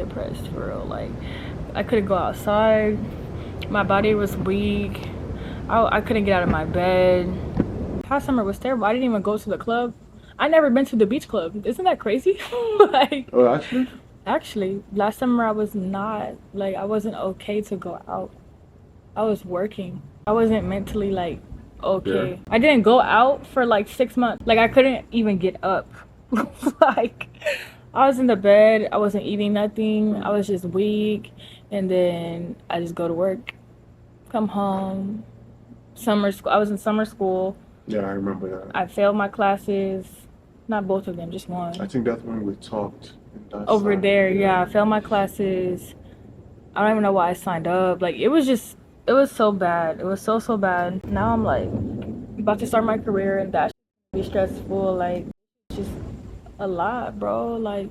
depressed for real. Like, I couldn't go outside. My body was weak. I couldn't get out of my bed. Past summer was terrible. I didn't even go to the club. I never been to the beach club. Isn't that crazy? Like, Oh, actually? actually, last summer I was not, like, I wasn't okay to go out. I was working. I wasn't mentally, like, okay. Yeah. I didn't go out for like 6 months. Like, I couldn't even get up. Like, I was in the bed. I wasn't eating nothing. I was just weak. And then I just go to work, come home. Summer school. I was in summer school. Yeah, I remember that. I failed my classes. Not both of them, just one. I think that's when we talked. Over there, yeah. I failed my classes. I don't even know why I signed up. Like, it was so bad. It was so bad. Now I'm like about to start my career, and that be stressful. Like, it's just a lot, bro. Like,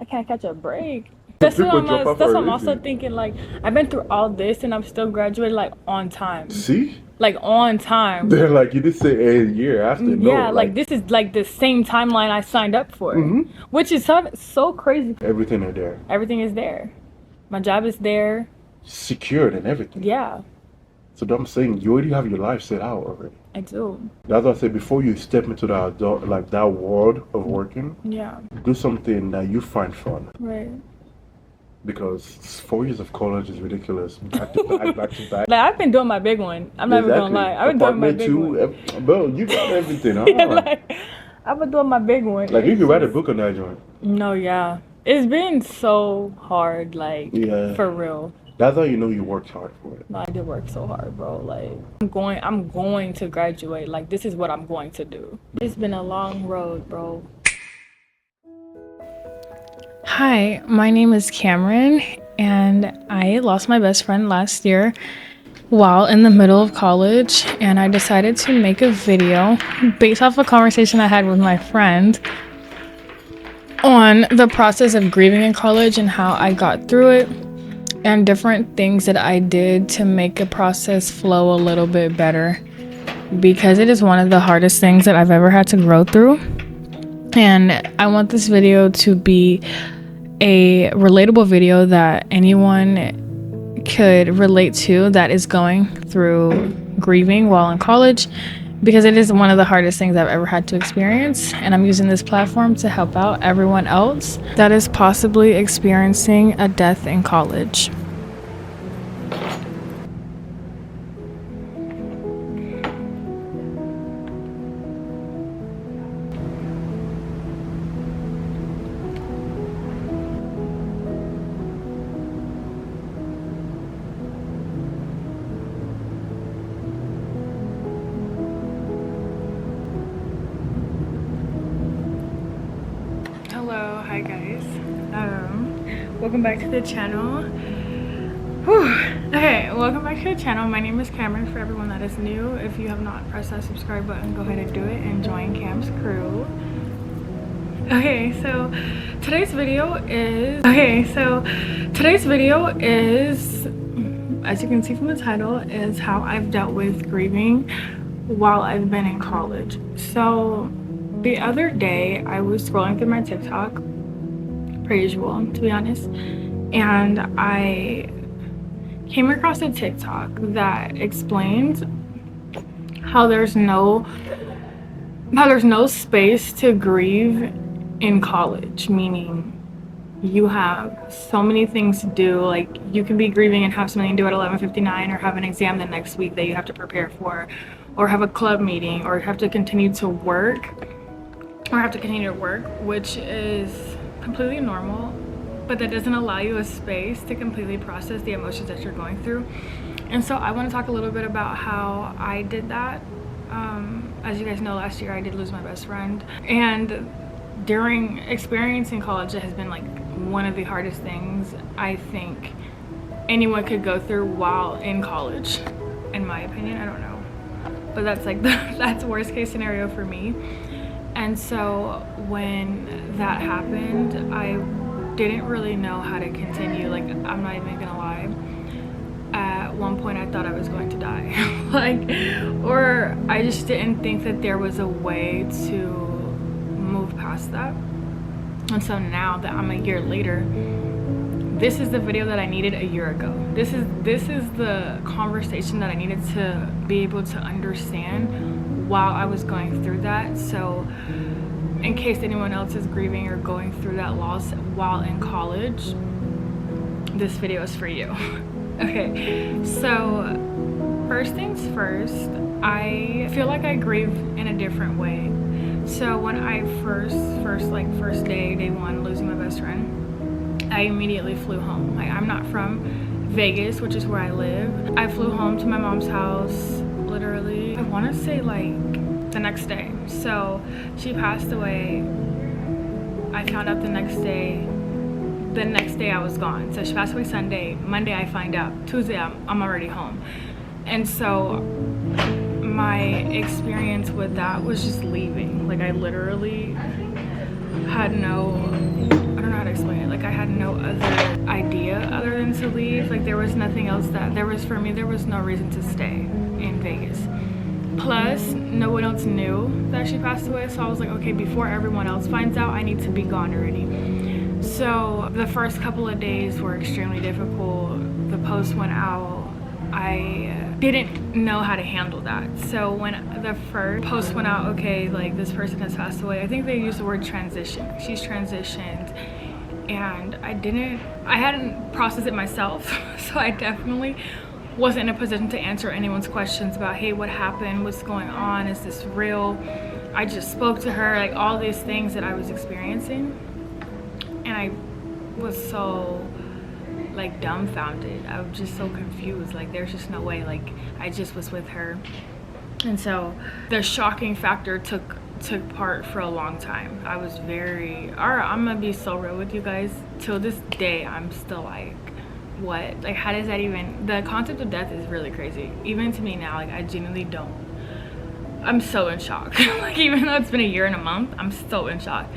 I can't catch a break. That's what I'm also thinking. Like, I've been through all this and I'm still graduated, like, on time. See? Like, on time. They're like, you did say a year after. No, yeah, like this is like the same timeline I signed up for. Which is so crazy. Everything is there. Everything is there. My job is there. Secured and everything. Yeah. So I'm saying you already have your life set out already. I do. That's what I say, before you step into that adult, like that world of working, yeah, do something that you find fun. Right. Because 4 years of college is ridiculous. Back to back, back to back. Like, I've been doing my big one. I'm not even gonna lie. I've been doing my big one. Bro, you got everything, huh? Yeah, like, I've been doing my big one. Like, you could write a book on that joint. No, yeah. It's been so hard, like, yeah, for real. That's how you know you worked hard for it. No, I did work so hard, bro. Like, I'm going to graduate. Like, this is what I'm going to do. It's been a long road, bro. Hi, my name is Cameron, and I lost my best friend last year while in the middle of college, and I decided to make a video based off a conversation I had with my friend on the process of grieving in college and how I got through it and different things that I did to make a process flow a little bit better, because it is one of the hardest things that I've ever had to grow through. And I want this video to be a relatable video that anyone could relate to that is going through grieving while in college, because it is one of the hardest things I've ever had to experience. And I'm using this platform to help out everyone else that is possibly experiencing a death in college. Hello, hi guys. Welcome back to the channel. Okay, welcome back to the channel. My name is Cameron. For everyone that is new, if you have not pressed that subscribe button, go ahead and do it and join Cam's crew. Okay, so today's video is, as you can see from the title, is how I've dealt with grieving while I've been in college. So the other day I was scrolling through my TikTok, per usual, to be honest, and I came across a TikTok that explains how there's no space to grieve in college, meaning you have so many things to do. Like, you can be grieving and have something to do at 11:59, or have an exam the next week that you have to prepare for, or have a club meeting, or have to continue to work, which is completely normal, but that doesn't allow you a space to completely process the emotions that you're going through. And so I want to talk a little bit about how I did that. As you guys know, last year I did lose my best friend, and during experiencing college, it has been like one of the hardest things I think anyone could go through while in college, in my opinion. I don't know, but that's like that's worst case scenario for me. And so when that happened, I didn't really know how to continue. Like, I'm not even gonna lie, at one point I thought I was going to die. Or I just didn't think that there was a way to move past that. And so now that I'm a year later, this is the video that I needed a year ago. This is the conversation that I needed to be able to understand while I was going through that. So in case anyone else is grieving or going through that loss while in college, this video is for you. Okay, so first things first, I feel like I grieve in a different way. So when I first day one, losing my best friend, I immediately flew home. Like, I'm not from Vegas, which is where I live. I flew home to my mom's house literally, I want to say like the next day. So she passed away. I found out the next day. The next day I was gone. So she passed away Sunday. Monday I find out. Tuesday I'm already home. And so my experience with that was just leaving. Like, I literally had no, I don't know how to explain it. Like, I had no other idea other than to leave. Like, there was nothing else that there was for me. There was no reason to stay in Vegas. Plus, no one else knew that she passed away. So I was like, okay, before everyone else finds out, I need to be gone already. So the first couple of days were extremely difficult. The post went out. I didn't know how to handle that. So when the first post went out, okay, like, this person has passed away, I think they used the word transition. She's transitioned. And I hadn't processed it myself. So I definitely wasn't in a position to answer anyone's questions about, hey, what happened? What's going on? Is this real? I just spoke to her, like, all these things that I was experiencing. And I was so, like, dumbfounded. I was just so confused. Like, there's just no way. Like, I just was with her. And so the shocking factor took part for a long time. I was I'm gonna be so real with you guys. Till this day, I'm still like, what? Like, how does that even, the concept of death is really crazy. Even to me now, like, I genuinely don't. I'm so in shock. Like, even though it's been a year and a month, I'm still in shock.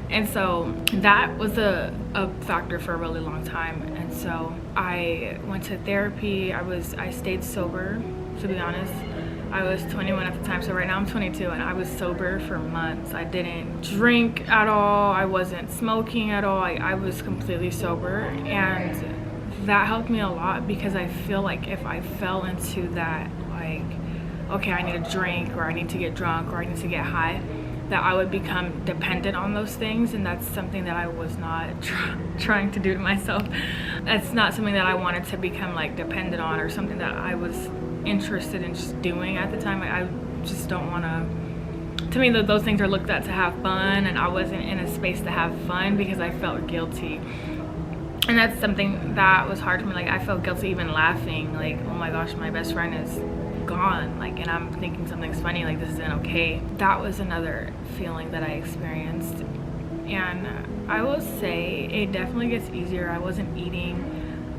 And so that was a factor for a really long time. And so I went to therapy. I stayed sober, to be honest. I was 21 at the time, so right now I'm 22, and I was sober for months. I didn't drink at all. I wasn't smoking at all. I was completely sober, and that helped me a lot, because I feel like if I fell into that, like, okay, I need a drink, or I need to get drunk, or I need to get high, that I would become dependent on those things. And that's something that I was not trying to do to myself. That's not something that I wanted to become, like, dependent on, or something that I was interested in just doing at the time. I just don't want to me, those things are looked at to have fun, and I wasn't in a space to have fun because I felt guilty. And that's something that was hard for me. Like, I felt guilty even laughing, like, oh my gosh, my best friend is gone, like, and I'm thinking something's funny, like, this isn't okay. That was another feeling that I experienced. And I will say it definitely gets easier. I wasn't eating.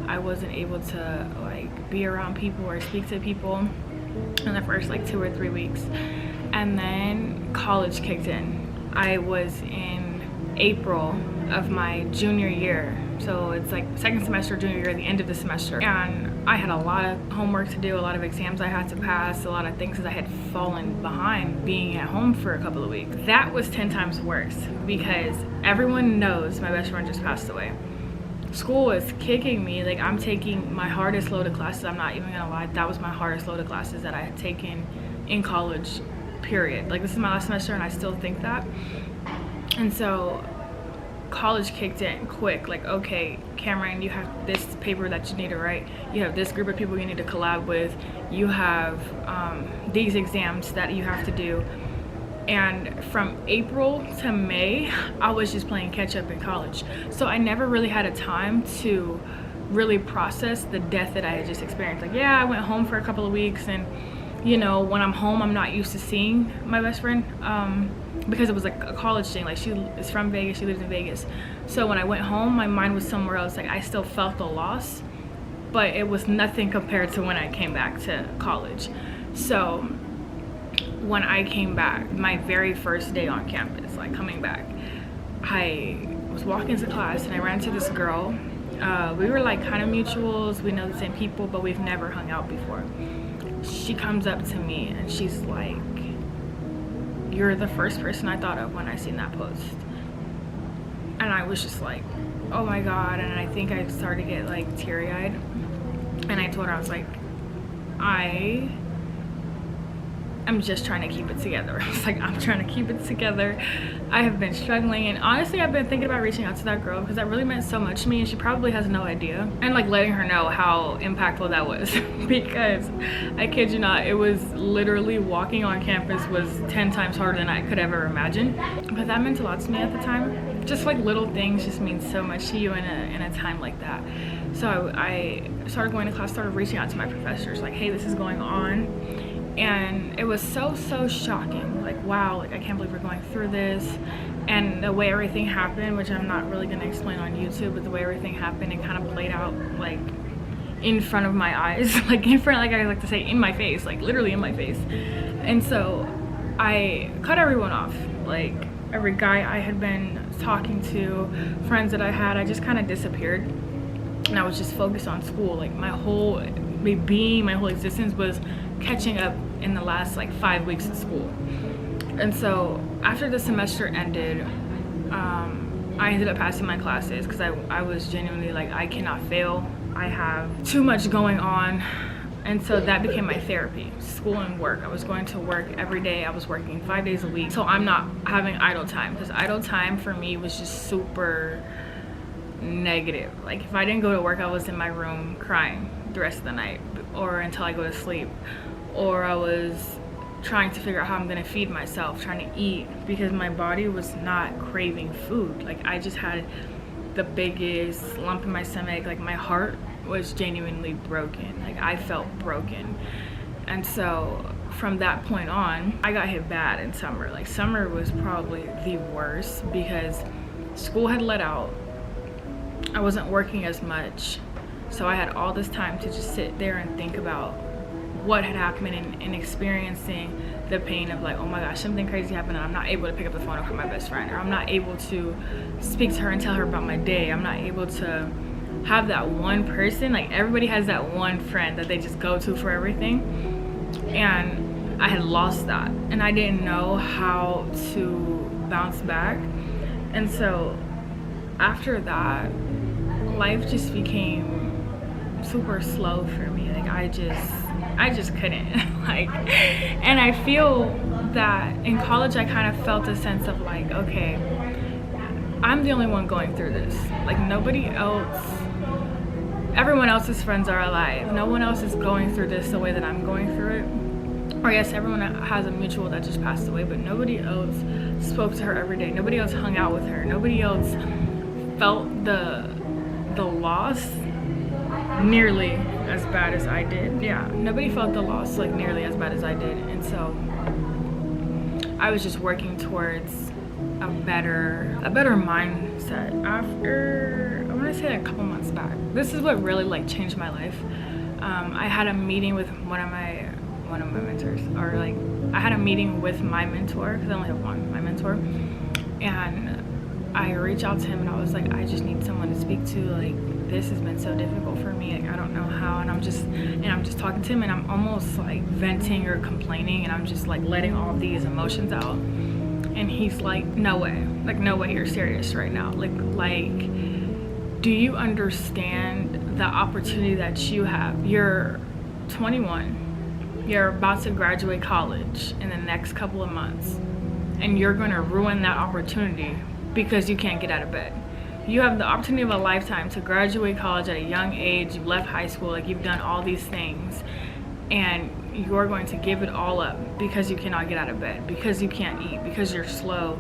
I wasn't able to, like, be around people or speak to people in the first, like, 2 or 3 weeks. And then college kicked in. I was in April of my junior year. So it's like second semester, junior year, the end of the semester. And I had a lot of homework to do, a lot of exams I had to pass, a lot of things, because I had fallen behind being at home for a couple of weeks. That was 10 times worse, because everyone knows my best friend just passed away. School is kicking me. Like, I'm taking my hardest load of classes. I'm not even gonna lie, that was my hardest load of classes that I had taken in college, period. Like, this is my last semester, and I still think that. And so college kicked in quick. Like, okay, Cameron, you have this paper that you need to write, you have this group of people you need to collab with, you have these exams that you have to do. And from April to May, I was just playing catch up in college. So I never really had a time to really process the death that I had just experienced. Like, yeah, I went home for a couple of weeks, and, you know, when I'm home, I'm not used to seeing my best friend, because it was like a college thing. Like, she is from Vegas, she lives in Vegas. So when I went home, my mind was somewhere else. Like, I still felt the loss, but it was nothing compared to when I came back to college. So when I came back, my very first day on campus, like, coming back, I was walking to class, and I ran into this girl. We were, like, kind of mutuals. We know the same people, but we've never hung out before. She comes up to me, and she's like, "You're the first person I thought of when I seen that post." And I was just like, oh my God. And I think I started to get like teary-eyed. And I told her, I was like, I'm just trying to keep it together. I was like, I'm trying to keep it together. I have been struggling, and honestly I've been thinking about reaching out to that girl because that really meant so much to me, and she probably has no idea, and like letting her know how impactful that was. Because I kid you not, it was literally walking on campus was 10 times harder than I could ever imagine, but that meant a lot to me at the time. Just like little things just mean so much to you in a time like that. So I started going to class, started reaching out to my professors like, hey, this is going on. And it was so shocking, like, wow, like I can't believe we're going through this. And the way everything happened, which I'm not really going to explain on YouTube, but the way everything happened, it kind of played out like in front of my eyes, like in front, like I like to say, in my face, like literally in my face. And so I cut everyone off, like every guy I had been talking to, friends that I had, I just kind of disappeared. And I was just focused on school. Like my whole being, my whole existence was catching up in the last like 5 weeks of school. And so after the semester ended, I ended up passing my classes because I was genuinely like, I cannot fail. I have too much going on. And so that became my therapy, school and work. I was going to work every day. I was working 5 days a week. So I'm not having idle time, because idle time for me was just super negative. Like if I didn't go to work, I was in my room crying the rest of the night, or until I go to sleep, or I was trying to figure out how I'm gonna feed myself, trying to eat, because my body was not craving food. Like I just had the biggest lump in my stomach. Like my heart was genuinely broken. Like I felt broken. And so from that point on, I got hit bad in summer. Like summer was probably the worst because school had let out. I wasn't working as much. So I had all this time to just sit there and think about what had happened and experiencing the pain of like, oh my gosh, something crazy happened and I'm not able to pick up the phone and call my best friend, or I'm not able to speak to her and tell her about my day. I'm not able to have that one person. Like everybody has that one friend that they just go to for everything. And I had lost that and I didn't know how to bounce back. And so after that, life just became super slow for me. Like I just couldn't. Like, and I feel that in college I kind of felt a sense of like, okay, I'm the only one going through this. Like nobody else, everyone else's friends are alive. No one else is going through this the way that I'm going through it. Or yes, everyone has a mutual that just passed away, but nobody else spoke to her every day. Nobody else hung out with her. Nobody else felt the loss nearly as bad as I did. Yeah, nobody felt the loss like nearly as bad as I did. And so I was just working towards a better mindset after, I want to say, a couple months back. This is what really like changed my life. I had a meeting with one of my mentors, or like I had a meeting with my mentor, because I only have one, my mentor. And I reached out to him and I was like, I just need someone to speak to. Like this has been so difficult for me. Like I don't know how. And I'm just talking to him and I'm almost like venting or complaining, and I'm just like letting all of these emotions out. And he's like, no way, you're serious right now. Like, do you understand the opportunity that you have? You're 21, you're about to graduate college in the next couple of months, and you're gonna ruin that opportunity because you can't get out of bed. You have the opportunity of a lifetime to graduate college at a young age. You've left high school, like you've done all these things, and you're going to give it all up because you cannot get out of bed, because you can't eat, because you're slow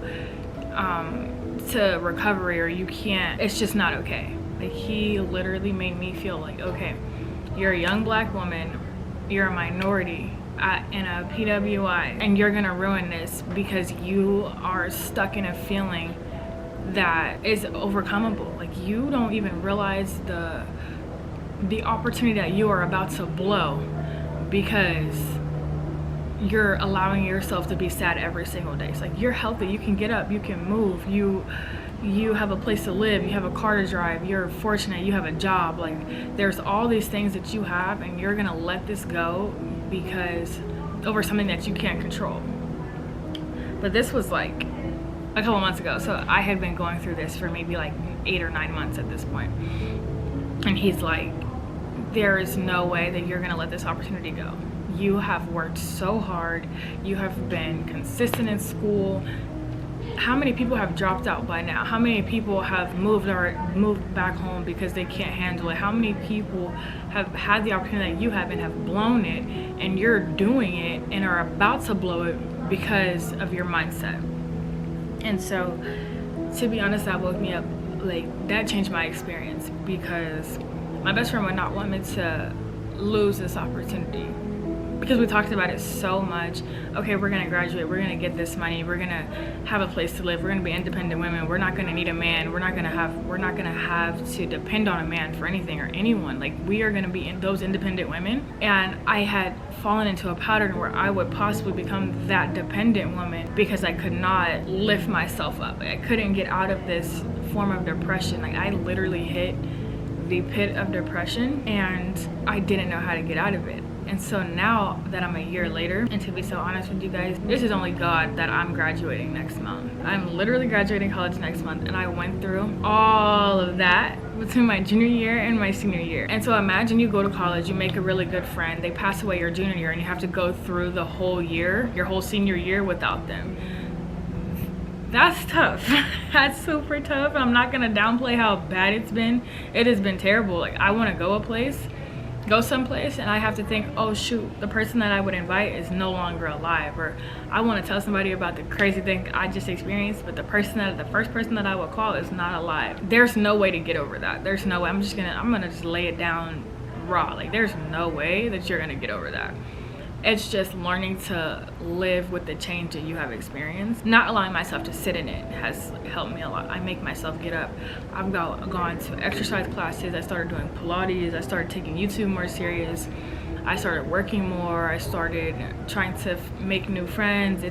to recovery, or you can't, it's just not okay. Like he literally made me feel like, okay, you're a young black woman, you're a minority in a PWI, and you're gonna ruin this because you are stuck in a feeling that is overcomable. Like you don't even realize the opportunity that you are about to blow because you're allowing yourself to be sad every single day. It's like you're healthy, you can get up, you can move, you have a place to live, you have a car to drive, you're fortunate, you have a job. Like there's all these things that you have, and you're gonna let this go because over something that you can't control. But this was like a couple months ago. So I had been going through this for maybe like 8 or 9 months at this point. And he's like, there is no way that you're gonna let this opportunity go. You have worked so hard. You have been consistent in school. How many people have dropped out by now? How many people have moved back home because they can't handle it? How many people have had the opportunity that you have and have blown it, and you're doing it and are about to blow it because of your mindset? And so, to be honest, that woke me up. Like, that changed my experience, because my best friend would not want me to lose this opportunity, because we talked about it so much. Okay, we're gonna graduate, we're gonna get this money, we're gonna have a place to live, we're gonna be independent women, we're not gonna need a man, we're not gonna have to depend on a man for anything or anyone. Like, we are gonna be those independent women. And I had fallen into a pattern where I would possibly become that dependent woman because I could not lift myself up. Like, I couldn't get out of this form of depression. Like, I literally hit the pit of depression and I didn't know how to get out of it. And so now that I'm a year later, and to be so honest with you guys, this is only God that I'm graduating next month. I'm literally graduating college next month, and I went through all of that between my junior year and my senior year. And so imagine you go to college, you make a really good friend, they pass away your junior year, and you have to go through the whole year, your whole senior year without them. That's tough. That's super tough. I'm not gonna downplay how bad it's been. It has been terrible. Like, I wanna go someplace, and I have to think, oh shoot, the person that I would invite is no longer alive, or I want to tell somebody about the crazy thing I just experienced, but the first person that I would call is not alive. There's no way to get over that. There's no way. I'm gonna just lay it down raw. Like, there's no way that you're gonna get over that. It's just learning to live with the change that you have experienced. Not allowing myself to sit in it has helped me a lot. I make myself get up. I've gone to exercise classes. I started doing Pilates. I started taking YouTube more serious. I started working more. I started trying to make new friends.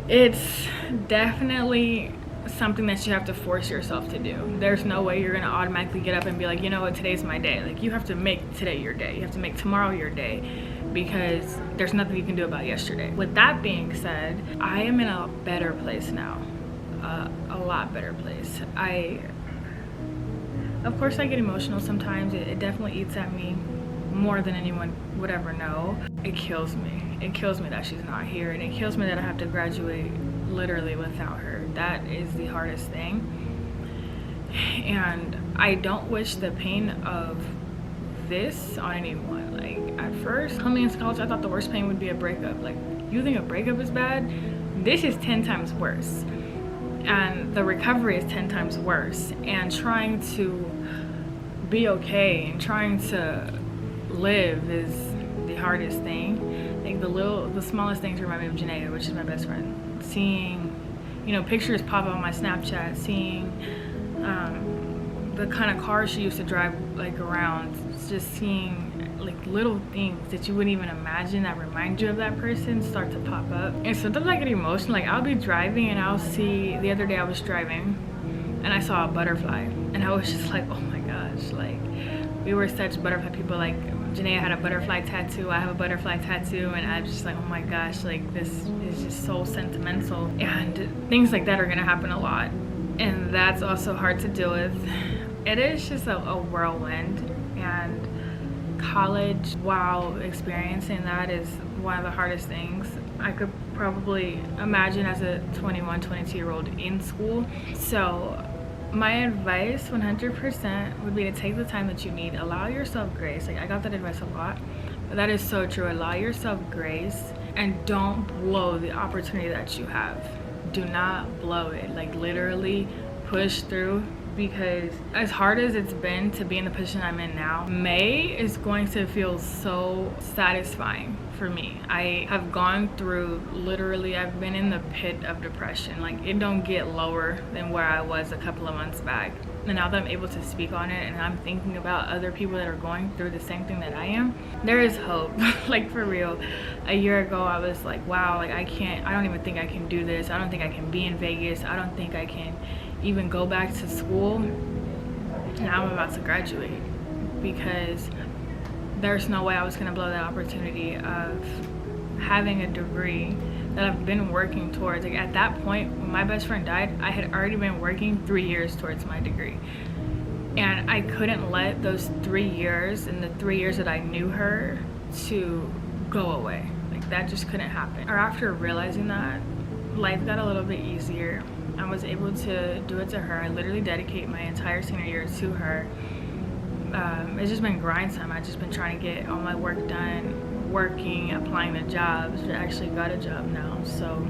It's definitely something that you have to force yourself to do. There's no way you're gonna automatically get up and be like, you know what, today's my day. Like, you have to make today your day. You have to make tomorrow your day, because there's nothing you can do about yesterday. With that being said, I am in a better place now, a lot better place. Of course I get emotional sometimes. It definitely eats at me more than anyone would ever know. It kills me. It kills me that she's not here, and it kills me that I have to graduate literally without her. That is the hardest thing. And I don't wish the pain of this on anyone. Like, at first, coming into college, I thought the worst pain would be a breakup. Like, you think a breakup is bad? This is 10 times worse. And the recovery is 10 times worse. And trying to be okay and trying to live is the hardest thing. Like, the smallest things remind me of Janaea, which is my best friend. Seeing, pictures pop up on my Snapchat, seeing the kind of car she used to drive, like, around, just seeing like little things that you wouldn't even imagine that remind you of that person start to pop up. And sometimes I get emotional. Like, I'll be driving and I'll see, the other day I was driving and I saw a butterfly, and I was just like, oh my gosh, like, we were such butterfly people. Like, Janaea had a butterfly tattoo, I have a butterfly tattoo, and I was just like, oh my gosh, like, this is just so sentimental. And things like that are gonna happen a lot, and that's also hard to deal with. It is just a whirlwind. And college, while experiencing that, is one of the hardest things I could probably imagine as a 21, 22-year-old in school. So my advice 100% would be to take the time that you need. Allow yourself grace. Like, I got that advice a lot, but that is so true. Allow yourself grace, and don't blow the opportunity that you have. Do not blow it. Like, literally push through. Because as hard as it's been to be in the position I'm in now, May is going to feel so satisfying for me. I have gone through, literally, I've been in the pit of depression. Like, it don't get lower than where I was a couple of months back. And now that I'm able to speak on it, and I'm thinking about other people that are going through the same thing that I am, there is hope. Like, for real. A year ago, I was like, wow, like, I don't even think I can do this. I don't think I can be in Vegas. I don't think I can even go back to school. Now I'm about to graduate, because there's no way I was gonna blow that opportunity of having a degree that I've been working towards. Like at that point when my best friend died, I had already been working 3 years towards my degree, and I couldn't let those 3 years and the 3 years that I knew her to go away. Like that just couldn't happen. Or after realizing that, life got a little bit easier. I was able to do it to her. I literally dedicate my entire senior year to her. It's just been grind time. I've just been trying to get all my work done, working, applying to jobs. I actually got a job now, so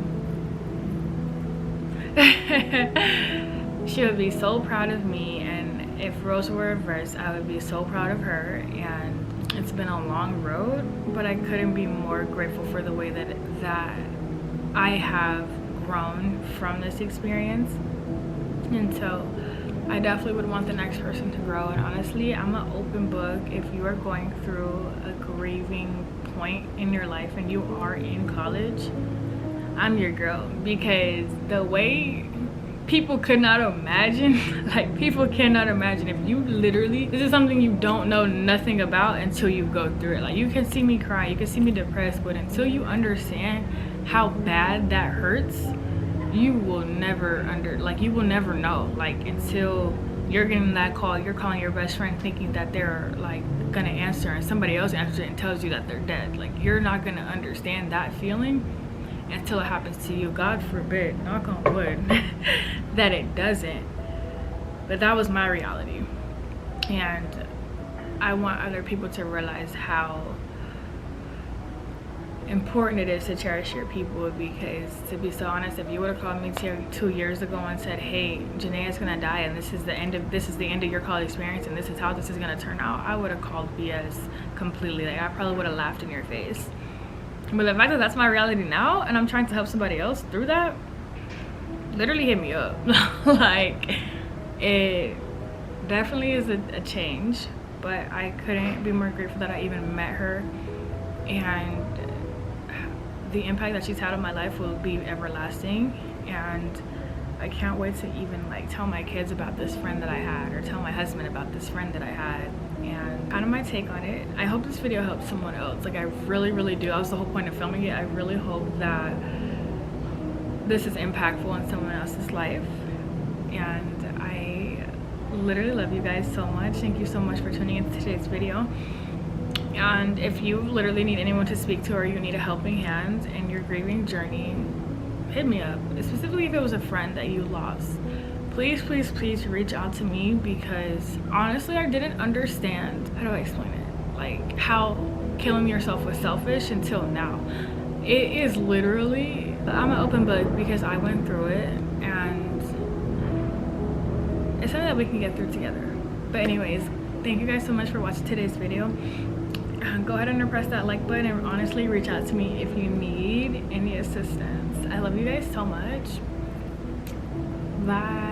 she would be so proud of me, and if roles were reversed, I would be so proud of her. And it's been a long road, but I couldn't be more grateful for the way that I have grown from this experience. And so I definitely would want the next person to grow. And honestly, I'm an open book. If you are going through a grieving point in your life and you are in college, I'm your girl, because the way people could not imagine, like people cannot imagine, if you literally, this is something you don't know nothing about until you go through it. Like you can see me cry, you can see me depressed, but until you understand how bad that hurts, you will never you will never know. Like until you're getting that call, you're calling your best friend thinking that they're like gonna answer, and somebody else answers it and tells you that they're dead. Like you're not gonna understand that feeling until it happens to you. God forbid, knock on wood, that it doesn't. But that was my reality, and I want other people to realize how important it is to cherish your people. Because to be so honest, if you would have called me 2 years ago and said, hey, Janae is gonna die and this is the end of your college experience and this is how this is gonna turn out, I would have called BS completely. Like I probably would have laughed in your face. But the fact that that's my reality now and I'm trying to help somebody else through that, literally hit me up. Like it definitely is a change, but I couldn't be more grateful that I even met her, and the impact that she's had on my life will be everlasting. And I can't wait to even like tell my kids about this friend that I had, or tell my husband about this friend that I had. And kind of my take on it. I hope this video helps someone else. Like I really do. That was the whole point of filming it. I really hope that this is impactful in someone else's life. And I literally love you guys so much. Thank you so much for tuning into today's video. And if you literally need anyone to speak to, or you need a helping hand in your grieving journey, hit me up. Specifically if it was a friend that you lost, please reach out to me, because honestly I didn't understand, how do I explain it, like how killing yourself was selfish until now. It is literally, I'm an open book because I went through it, and it's something that we can get through together. But anyways, thank you guys so much for watching today's video. Go ahead and press that like button, and honestly reach out to me if you need any assistance. I love you guys so much. Bye.